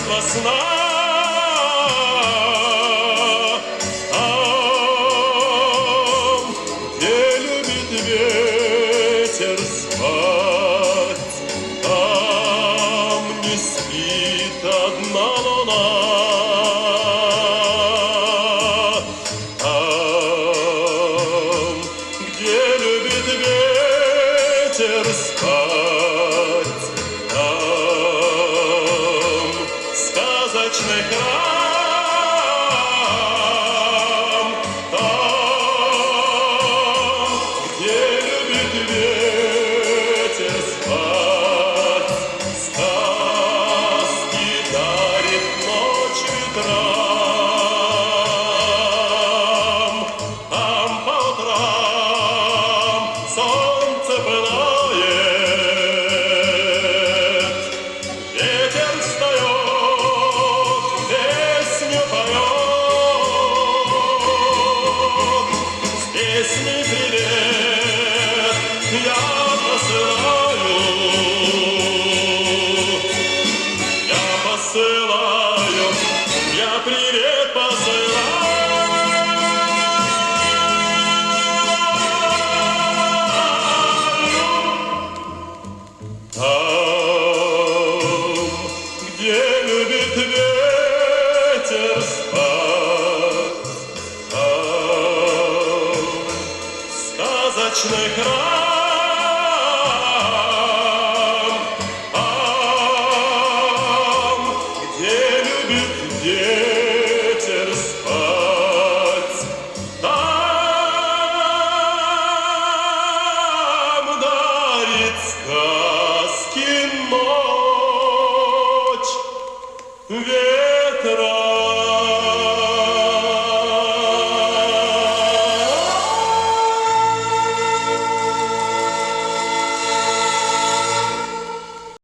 царство сна. Там, где любит ветер спать, там не спит одна луна. Там, где любит ветер спать, там сказочный храм. Там, где любит ветер спать, сказки дарит ночь ветрам. Там по утрам солнце пылает, ветер встает, песню поет. С песней привет я посылаю, я привет посылаю. Там, где любит ветер спать, там сказочный храм. Там, где любит ветер спать, там дарит сказки ночь.